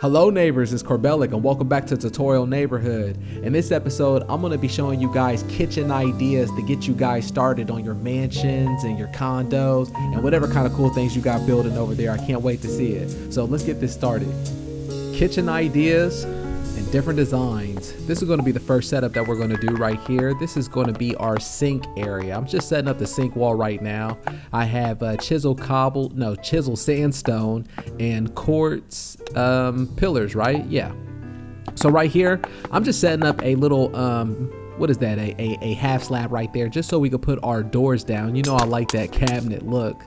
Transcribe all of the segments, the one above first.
Hello neighbors, it's Corbellic and welcome back to Tutorial Neighborhood. In this episode, I'm going to be showing you guys kitchen ideas to get you guys started on your mansions and your condos and whatever kind of cool things you got building over there. I can't wait to see it. So let's get this started. Kitchen ideas and different designs. This is going to be the first setup that we're going to do right here. This is going to be our sink area. I'm just setting up the sink wall right now. I have chisel sandstone and quartz pillars, right? Yeah. So right here, I'm just setting up a little what is that? A half slab right there, just so we could put our doors down. You know, I like that cabinet look.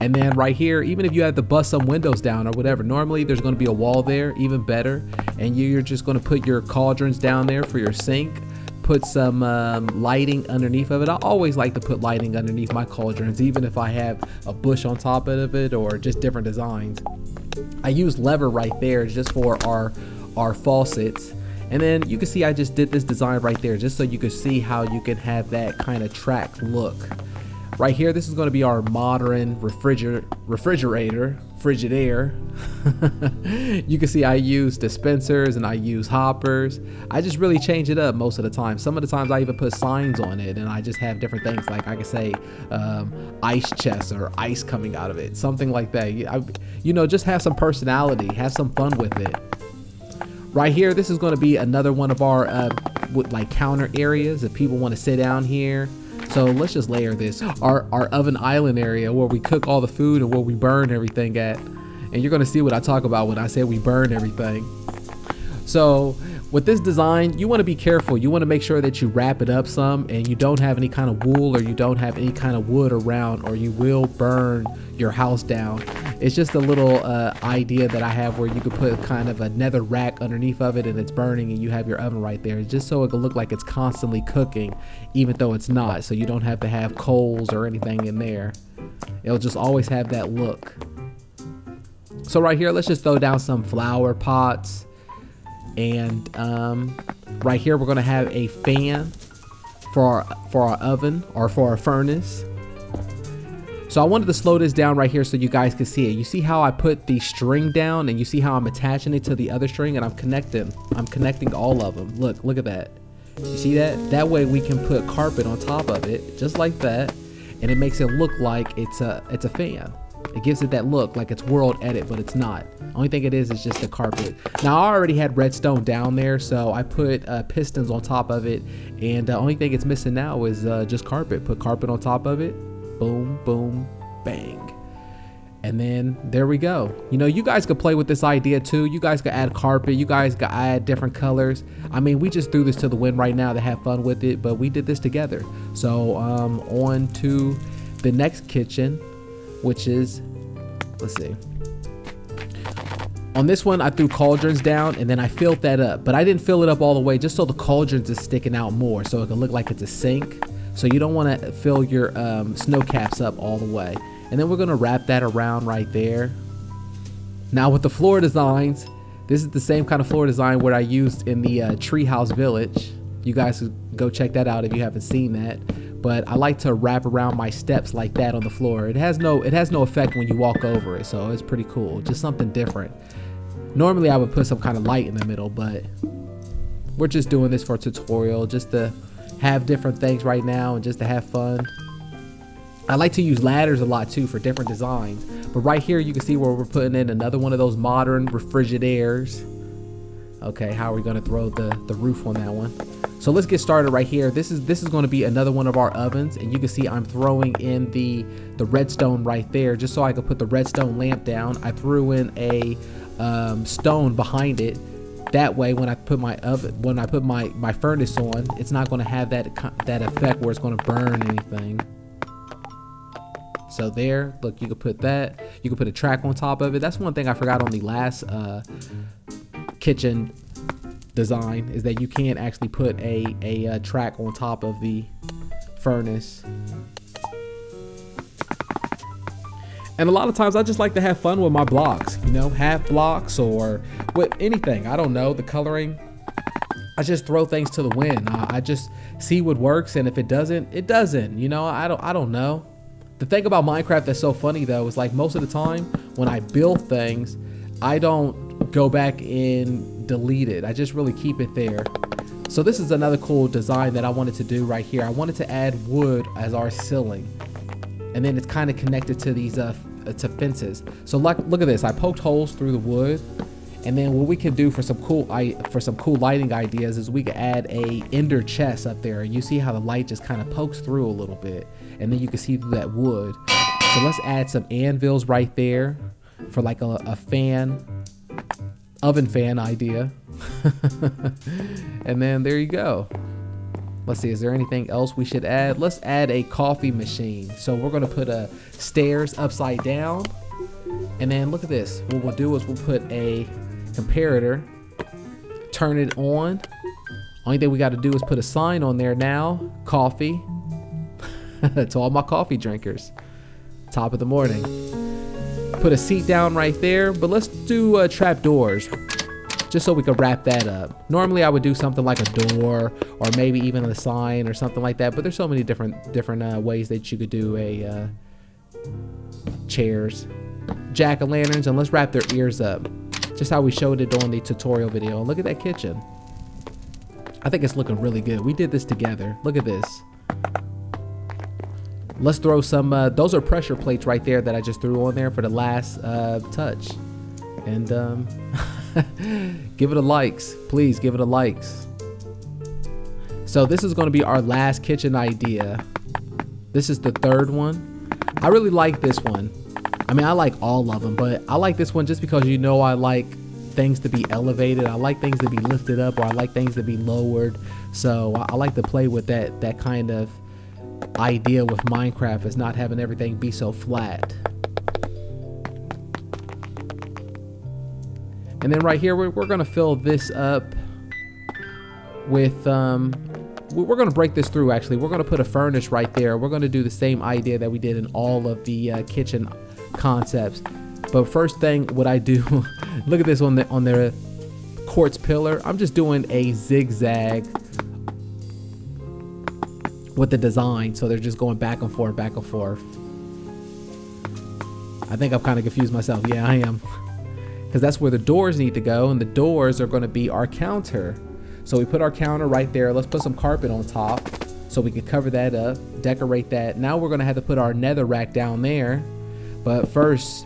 And then right here, even if you have to bust some windows down or whatever, normally there's going to be a wall there, even better. And you're just going to put your cauldrons down there for your sink. Put some lighting underneath of it. I always like to put lighting underneath my cauldrons, even if I have a bush on top of it or just different designs. I use lever right there just for our faucets. And then you can see I just did this design right there just so you can see how you can have that kind of track look. Right here, this is going to be our modern Frigidaire. You can see I use dispensers and I use hoppers. I just really change it up most of the time. Some of the times I even put signs on it and I just have different things, like I can say ice chest or ice coming out of it, something like that. You know, just have some personality, have some fun with it. Right here, this is going to be another one of our like counter areas if people want to sit down here. So let's just layer this. Our oven island area where we cook all the food and where we burn everything at. And you're gonna see what I talk about when I say we burn everything. So with this design, you wanna be careful. You wanna make sure that you wrap it up some and you don't have any kind of wool or you don't have any kind of wood around, or you will burn your house down. It's just a little idea that I have where you could put kind of a nether rack underneath of it and it's burning and you have your oven right there, just so it can look like it's constantly cooking even though it's not, so you don't have to have coals or anything in there. It'll just always have that look. So right here, let's just throw down some flower pots, and right here we're gonna have a fan for our oven or for our furnace. So I wanted to slow this down right here so you guys can see it. You see how I put the string down and you see how I'm attaching it to the other string and I'm connecting all of them. Look at that. You see that? That way we can put carpet on top of it, just like that. And it makes it look like it's a fan. It gives it that look like it's world edit, but it's not. Only thing it is just the carpet. Now I already had redstone down there, so I put pistons on top of it. And the only thing it's missing now is just carpet. Put carpet on top of it. Boom, boom, bang. And then there we go. You know, you guys could play with this idea too. You guys could add carpet. You guys could add different colors. I mean, we just threw this to the wind right now to have fun with it, but we did this together. So on to the next kitchen, which is, let's see. On this one, I threw cauldrons down and then I filled that up, but I didn't fill it up all the way just so the cauldrons is sticking out more so it can look like it's a sink. So you don't want to fill your snow caps up all the way. And then we're going to wrap that around right there. Now with the floor designs, this is the same kind of floor design what I used in the treehouse village. You guys could go check that out if you haven't seen that. But I like to wrap around my steps like that on the floor. It has no effect when you walk over it, so it's pretty cool. Just something different. Normally I would put some kind of light in the middle, but we're just doing this for a tutorial, just to have different things right now and just to have fun. I like to use ladders a lot too for different designs, but right here you can see where we're putting in another one of those modern Frigidaires. Okay, how are we going to throw the roof on that one? So let's get started right here. This is going to be another one of our ovens, and you can see I'm throwing in the redstone right there just so I could put the redstone lamp down. I threw in a stone behind it. That way, when I put my my furnace on, it's not going to have that effect where it's going to burn anything. So there, look, you could put that. You could put a track on top of it. That's one thing I forgot on the last kitchen design, is that you can actually put a track on top of the furnace. And a lot of times I just like to have fun with my blocks, you know, half blocks or with anything. I don't know, the coloring. I just throw things to the wind. I just see what works, and if it doesn't, it doesn't. You know, I don't know. The thing about Minecraft that's so funny though is like most of the time when I build things, I don't go back and delete it. I just really keep it there. So this is another cool design that I wanted to do right here. I wanted to add wood as our ceiling, and then it's kind of connected to these to fences. So look at this. I poked holes through the wood. And then what we can do for some cool lighting ideas is we can add a ender chest up there. You see how the light just kind of pokes through a little bit, and then you can see through that wood. So let's add some anvils right there for like a oven fan idea. And then there you go. Let's see, is there anything else we should add? Let's add a coffee machine. So we're gonna put a stairs upside down. And then look at this. What we'll do is we'll put a comparator, turn it on. Only thing we got to do is put a sign on there now. Coffee. To all my coffee drinkers. Top of the morning. Put a seat down right there. But let's do trap doors, just so we can wrap that up. Normally I would do something like a door or maybe even a sign or something like that. But there's so many different ways that you could do a chairs. Jack-o'-lanterns, and let's wrap their ears up, just how we showed it on the tutorial video. And look at that kitchen. I think it's looking really good. We did this together. Look at this. Let's throw some those are pressure plates right there that I just threw on there for the last touch. And give it a likes, please give it a likes. So this is going to be our last kitchen idea. This is the third one. I really like this one. I mean, I like all of them, but I like this one just because, you know, I like things to be elevated. I like things to be lifted up, or I like things to be lowered. So I like to play with that kind of idea with Minecraft, is not having everything be so flat. And then right here, we're going to fill this up with, we're going to break this through actually. We're going to put a furnace right there. We're going to do the same idea that we did in all of the kitchen concepts. But first thing, what I do, look at this on the quartz pillar. I'm just doing a zigzag with the design, so they're just going back and forth, back and forth. I think I've kind of confused myself. Yeah, I am, because that's where the doors need to go, and the doors are going to be our counter. So we put our counter right there. Let's put some carpet on top so we can cover that up, decorate that. Now we're going to have to put our nether rack down there. But first,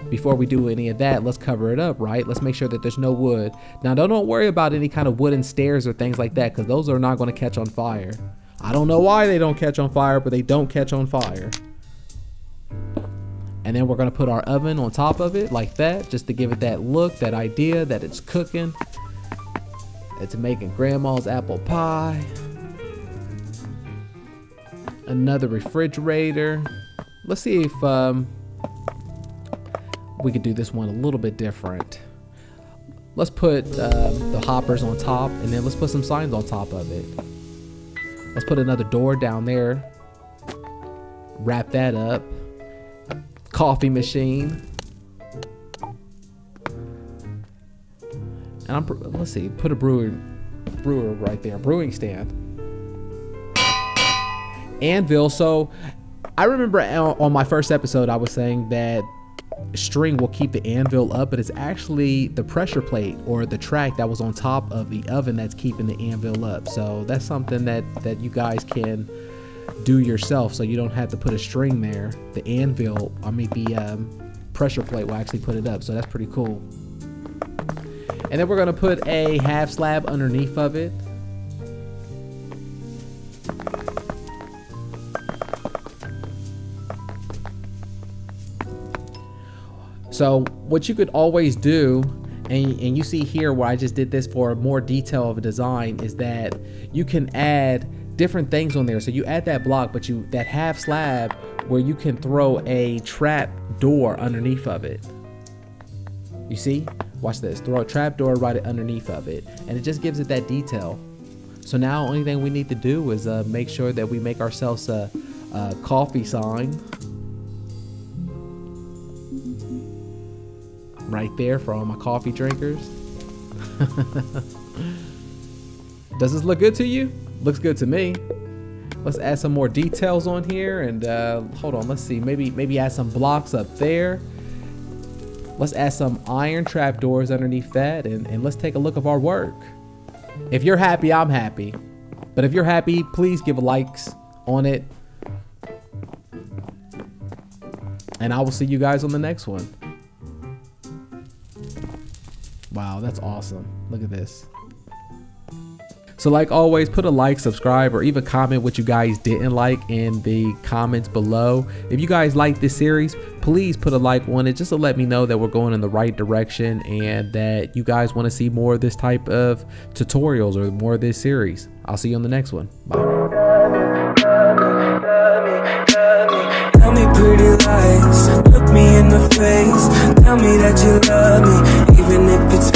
before we do any of that, let's cover it up, right? Let's make sure that there's no wood. Now, don't worry about any kind of wooden stairs or things like that, because those are not going to catch on fire. I don't know why they don't catch on fire, but they don't catch on fire. And then we're going to put our oven on top of it like that, just to give it that look, that idea that it's cooking. It's making grandma's apple pie. Another refrigerator. Let's see if we could do this one a little bit different. Let's put the hoppers on top, and then let's put some signs on top of it. Let's put another door down there. Wrap that up. Coffee machine. And let's see, put a brewer right there, brewing stand. Anvil. So I remember on my first episode I was saying that string will keep the anvil up, but it's actually the pressure plate or the track that was on top of the oven that's keeping the anvil up. So that's something that you guys can do yourself, so you don't have to put a string there. The anvil, I mean the pressure plate will actually put it up, so that's pretty cool. And then we're gonna put a half slab underneath of it. So what you could always do, and you see here where I just did this for more detail of a design, is that you can add different things on there. So you add that block, but that half slab where you can throw a trap door underneath of it. You see? Watch this. Throw a trap door right underneath of it, and it just gives it that detail. So now only thing we need to do is make sure that we make ourselves a coffee sign right there for all my coffee drinkers. Does this look good to you? Looks good to me. Let's add some more details on here, and hold on, let's see, maybe add some blocks up there. Let's add some iron trapdoors underneath that, and let's take a look of our work. If you're happy, I'm happy. But if you're happy, please give a likes on it. And I will see you guys on the next one. Wow, that's awesome. Look at this. So like always, put a like, subscribe, or even comment what you guys didn't like in the comments below. If you guys like this series, please put a like on it just to let me know that we're going in the right direction and that you guys want to see more of this type of tutorials or more of this series. I'll see you on the next one. Bye. Tell me pretty lies, look me in the face, tell me that you love me, even if it's